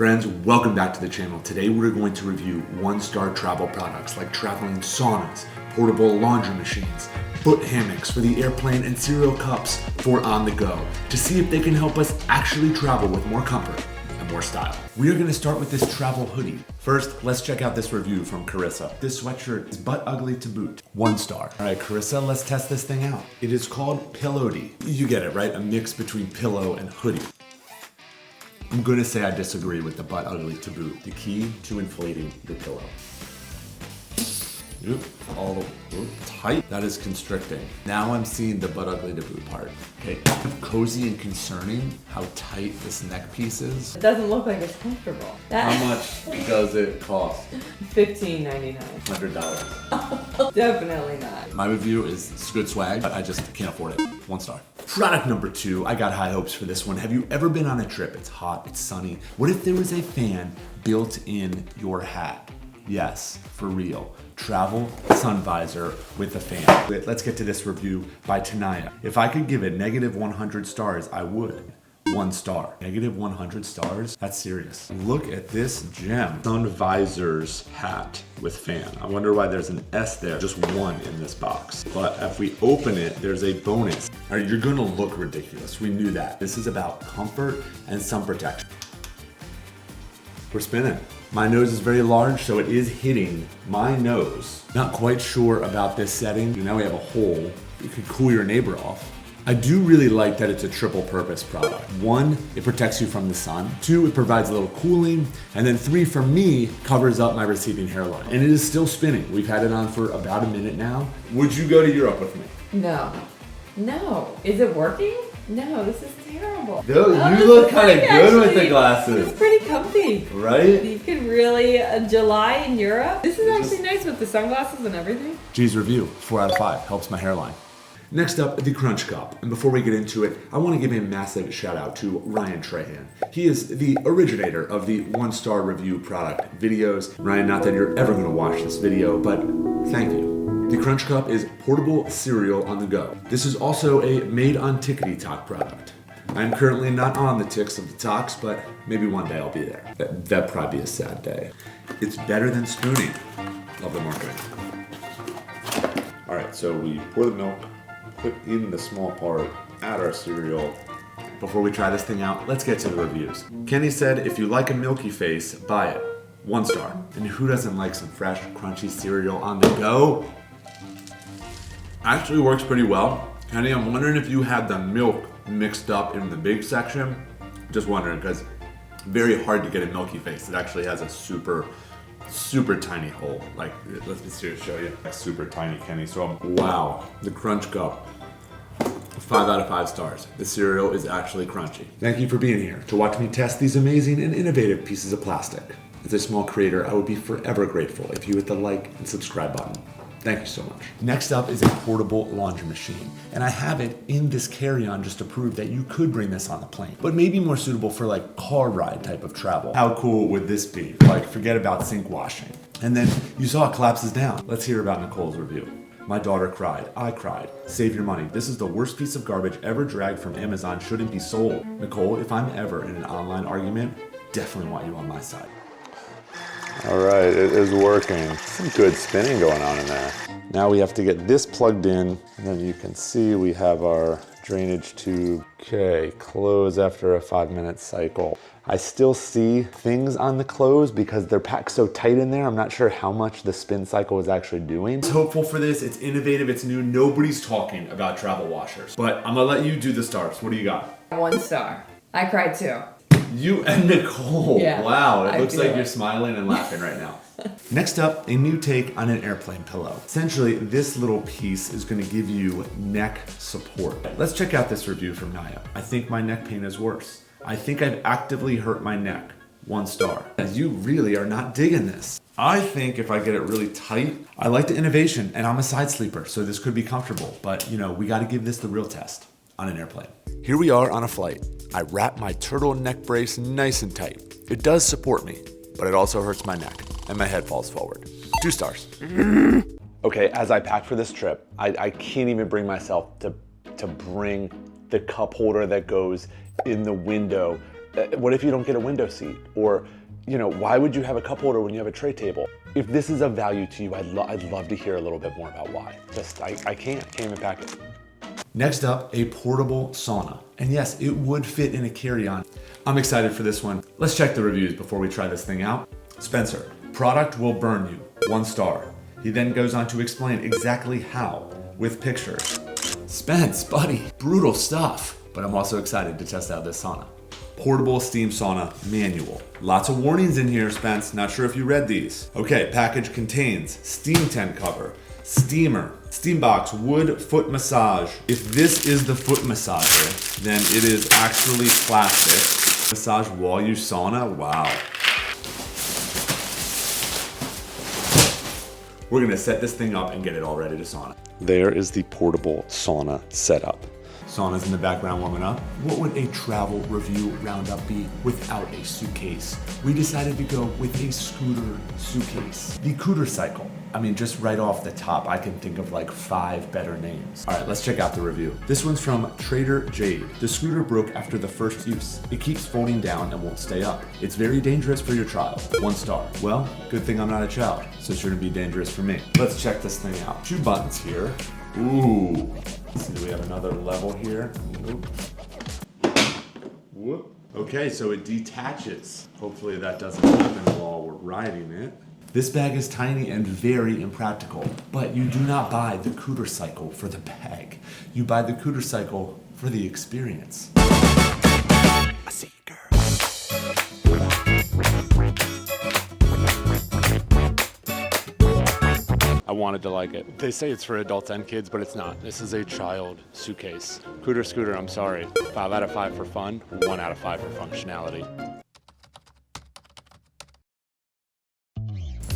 Friends, welcome back to the channel. Today we're going to review one-star travel products like traveling saunas, portable laundry machines, foot hammocks for the airplane, and cereal cups for on the go to see if they can help us actually travel with more comfort and more style. We are going to start with this travel hoodie. First, let's check out this review from Carissa. This sweatshirt is butt ugly to boot. 1 star. All right, Carissa, let's test this thing out. It is called Pillowdy. You get it, right? A mix between pillow and hoodie. I'm gonna say I disagree with the butt ugly to boot. The key to inflating your pillow. Oop, all tight. That is constricting. Now I'm seeing the butt ugly to boot part. Okay, cozy and concerning how tight this neck piece is. It doesn't look like it's comfortable. How much does it cost? $15.99. $100. Definitely not. My review is good swag, but I just can't afford it. 1 star. Product number 2, I got high hopes for this one. Have you ever been on a trip? It's hot, it's sunny. What if there was a fan built in your hat? Yes, for real. Travel sun visor with a fan. Let's get to this review by Tanaya. If I could give it negative 100 stars, I would. 1 star. Negative 100 stars? That's serious. Look at this gem. Sun visor's hat with fan. I wonder why there's an S there. Just 1 in this box. But if we open it, there's a bonus. All right, you're gonna look ridiculous. We knew that. This is about comfort and sun protection. We're spinning. My nose is very large, so it is hitting my nose. Not quite sure about this setting. Now we have a hole. You could cool your neighbor off. I do really like that it's a triple purpose product. 1, it protects you from the sun. 2, it provides a little cooling. And then 3, for me, covers up my receding hairline. And it is still spinning. We've had it on for about a minute now. Would you go to Europe with me? No. No. Is it working? No, this is terrible. Dude, you look kind of good with the glasses. It's pretty comfy. Right? You could really, July in Europe. This is actually nice with the sunglasses and everything. G's review, 4 out of 5, helps my hairline. Next up, the Crunch Cup. And before we get into it, I want to give a massive shout out to Ryan Trahan. He is the originator of the 1-star review product videos. Ryan, not that you're ever going to watch this video, but thank you. The Crunch Cup is portable cereal on the go. This is also a made on Tickety Talk product. I am currently not on the ticks of the talks, but maybe one day I'll be there. That'd probably be a sad day. It's better than spooning. Love the marketing. All right, so we pour the milk, put in the small part, add our cereal. Before we try this thing out, let's get to the reviews. Kenny said, if you like a milky face, buy it. 1 star. And who doesn't like some fresh, crunchy cereal on the go? Actually works pretty well. Kenny, I'm wondering if you had the milk mixed up in the big section. Just wondering, because very hard to get a milky face. It actually has a super tiny hole. Like, let me see, show you. Super tiny, Kenny. So, wow, the Crunch Cup. 5 out of 5 stars. The cereal is actually crunchy. Thank you for being here to watch me test these amazing and innovative pieces of plastic. As a small creator, I would be forever grateful if you hit the like and subscribe button. Thank you so much. Next up is a portable laundry machine. And I have it in this carry-on just to prove that you could bring this on the plane, but maybe more suitable for like car ride type of travel. How cool would this be? Like, forget about sink washing. And then you saw it collapses down. Let's hear about Nicole's review. My daughter cried. I cried. Save your money. This is the worst piece of garbage ever dragged from Amazon. Shouldn't be sold. Nicole, if I'm ever in an online argument, definitely want you on my side. All right, it is working. Some good spinning going on in there. Now we have to get this plugged in, and then you can see we have our drainage tube. Okay, close after a 5-minute cycle. I still see things on the close because they're packed so tight in there. I'm not sure how much the spin cycle is actually doing. It's hopeful for this. It's innovative. It's new. Nobody's talking about travel washers. But I'm gonna let you do the stars. What do you got? 1 star. I cried too. You and Nicole. Yeah, wow, it looks like it. You're smiling and laughing right now. Next up, a new take on an airplane pillow. Essentially, this little piece is gonna give you neck support. Let's check out this review from Naya. I think my neck pain is worse. I think I've actively hurt my neck. 1 star. You really are not digging this. I think if I get it really tight, I like the innovation, and I'm a side sleeper, so this could be comfortable, but we gotta give this the real test on an airplane. Here we are on a flight. I wrap my turtleneck brace nice and tight. It does support me, but it also hurts my neck, and my head falls forward. 2 stars. Okay, as I pack for this trip, I can't even bring myself to bring the cup holder that goes in the window What if you don't get a window seat? Or, you know, why would you have a cup holder when you have a tray table? If this is of value to you, I'd love to hear a little bit more about why. I can't even pack it. Next up, a portable sauna. And yes, it would fit in a carry-on. I'm excited for this one. Let's check the reviews before we try this thing out. Spencer, product will burn you, 1 star. He then goes on to explain exactly how, with pictures. Spence, buddy, brutal stuff. But I'm also excited to test out this sauna. Portable steam sauna manual. Lots of warnings in here, Spence. Not sure if you read these. Okay, package contains steam tent cover, steamer, steam box, wood foot massage. If this is the foot massager, then it is actually plastic. Massage while you sauna, wow. We're gonna set this thing up and get it all ready to sauna. There is the portable sauna setup. Sauna's in the background warming up. What would a travel review roundup be without a suitcase? We decided to go with a scooter suitcase. The Cooter Cycle. I mean, just right off the top, I can think of like 5 better names. All right, let's check out the review. This one's from Trader Jade. The scooter broke after the first use. It keeps folding down and won't stay up. It's very dangerous for your child, 1 star. Well, good thing I'm not a child, so it shouldn't be dangerous for me. Let's check this thing out. 2 buttons here. Ooh. Let's see, do we have another level here? Nope. Whoop. Okay, so it detaches. Hopefully that doesn't happen while we're riding it. This bag is tiny and very impractical, but you do not buy the Cooter Cycle for the bag. You buy the Cooter Cycle for the experience. I see you, girl. I wanted to like it. They say it's for adults and kids, but it's not. This is a child suitcase. Cooter Scooter, I'm sorry. 5 out of 5 for fun, 1 out of 5 for functionality.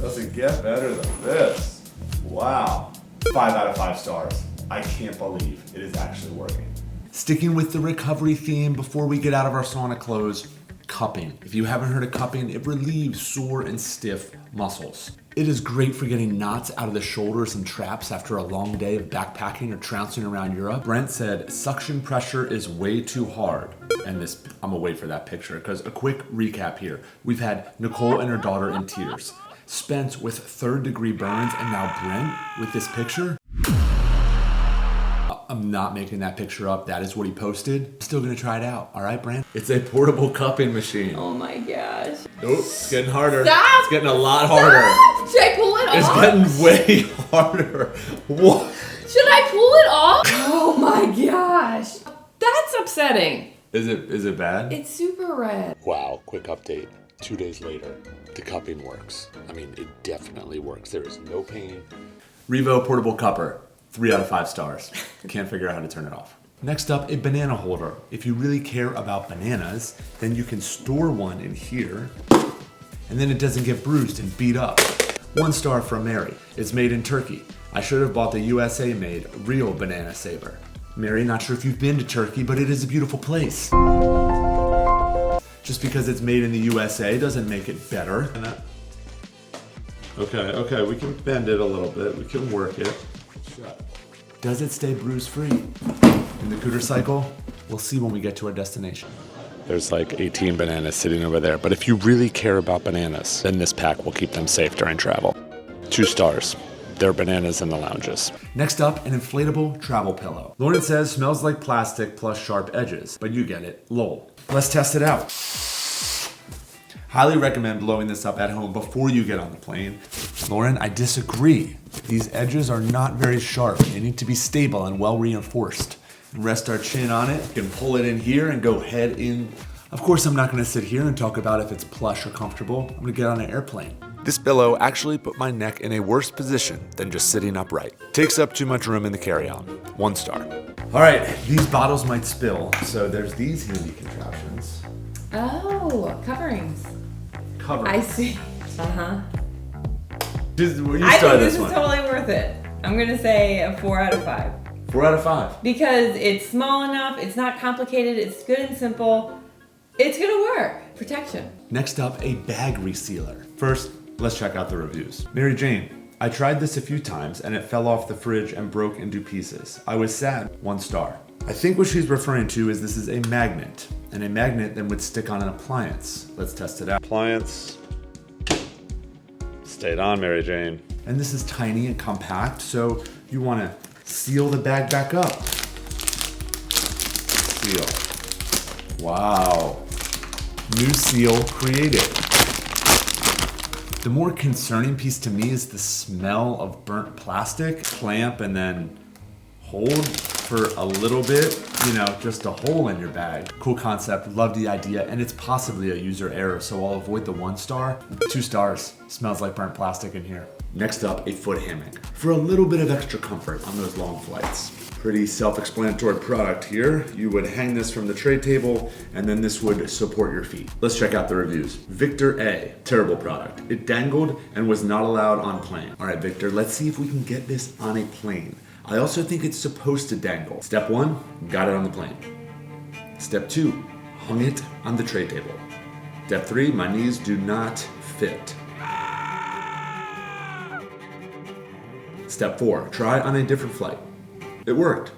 Doesn't get better than this. Wow. 5 out of 5 stars. I can't believe it is actually working. Sticking with the recovery theme before we get out of our sauna clothes, cupping. If you haven't heard of cupping, it relieves sore and stiff muscles. It is great for getting knots out of the shoulders and traps after a long day of backpacking or trouncing around Europe. Brent said, suction pressure is way too hard. And this, I'm gonna wait for that picture, because a quick recap here. We've had Nicole and her daughter in tears. Spence with 3rd-degree burns, and now Brent with this picture. I'm not making that picture up. That is what he posted. I'm still gonna try it out. All right, Brent? It's a portable cupping machine. Oh my gosh. Nope, it's getting harder. Stop! It's getting a lot harder. Stop! Should I pull it It's off? getting way harder. What? Should I pull it off? Oh my gosh. That's upsetting. Is it bad? It's super red. Wow, quick update. 2 days later, the cupping works. I mean, it definitely works. There is no pain. Revo portable cupper, 3 out of 5 stars. Can't figure out how to turn it off. Next up, a banana holder. If you really care about bananas, then you can store one in here, and then it doesn't get bruised and beat up. 1 star from Mary. It's made in Turkey. I should have bought the USA-made real banana saver. Mary, not sure if you've been to Turkey, but it is a beautiful place. Just because it's made in the USA doesn't make it better. Okay, we can bend it a little bit. We can work it. Does it stay bruise-free? In the Cooter Cycle, we'll see when we get to our destination. There's like 18 bananas sitting over there, but if you really care about bananas, then this pack will keep them safe during travel. 2 stars. There are bananas in the lounges. Next up, an inflatable travel pillow. Lauren says smells like plastic plus sharp edges, but you get it, lol. Let's test it out. Highly recommend blowing this up at home before you get on the plane. Lauren, I disagree. These edges are not very sharp. They need to be stable and well reinforced. Rest our chin on it. You can pull it in here and go head in. Of course, I'm not gonna sit here and talk about if it's plush or comfortable. I'm gonna get on an airplane. This pillow actually put my neck in a worse position than just sitting upright. Takes up too much room in the carry-on. 1 star. All right, these bottles might spill, so there's these handy contraptions. Oh, coverings. Cover. I see. Uh-huh. You I start think this one. is totally worth it. I'm gonna say a 4 out of 5. 4 out of 5. Because it's small enough, it's not complicated, it's good and simple. It's gonna work. Protection. Next up, a bag resealer. First, let's check out the reviews. Mary Jane, I tried this a few times and it fell off the fridge and broke into pieces. I was sad. 1 star. I think what she's referring to is this is a magnet. and a magnet then would stick on an appliance. Let's test it out. Appliance. Stayed on, Mary Jane. And this is tiny and compact, so you want to seal the bag back up. Seal. Wow. New seal created. The more concerning piece to me is the smell of burnt plastic. Clamp and then hold for a little bit, just a hole in your bag. Cool concept, love the idea, and it's possibly a user error, so I'll avoid the 1 star. 2 stars, smells like burnt plastic in here. Next up, a foot hammock. For a little bit of extra comfort on those long flights. Pretty self-explanatory product here. You would hang this from the tray table, and then this would support your feet. Let's check out the reviews. Victor A, terrible product. It dangled and was not allowed on plane. All right, Victor, let's see if we can get this on a plane. I also think it's supposed to dangle. Step 1, got it on the plane. Step 2, hung it on the tray table. Step 3, my knees do not fit. Step 4, try on a different flight. It worked.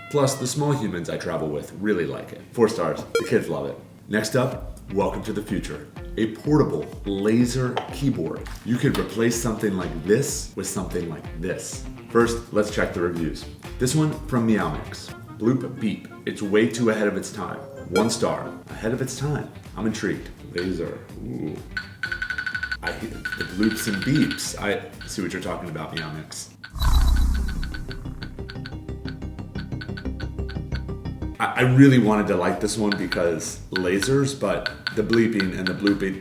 Plus, the small humans I travel with really like it. 4 stars, the kids love it. Next up, welcome to the future. A portable laser keyboard. You could replace something like this with something like this. First, let's check the reviews. This one from Meowmix. Bloop beep. It's way too ahead of its time. 1 star. Ahead of its time. I'm intrigued. Laser. Ooh. I hear the bloops and beeps. I see what you're talking about, Meowmix. I really wanted to like this one because lasers, but the bleeping and the blooping,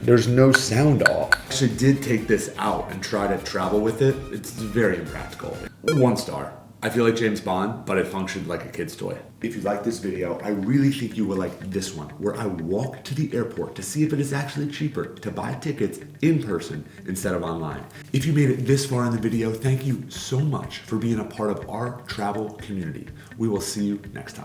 there's no sound off. I actually did take this out and try to travel with it. It's very impractical. 1 star. I feel like James Bond, but it functioned like a kid's toy. If you like this video, I really think you will like this one, where I walk to the airport to see if it is actually cheaper to buy tickets in person instead of online. If you made it this far in the video, thank you so much for being a part of our travel community. We will see you next time.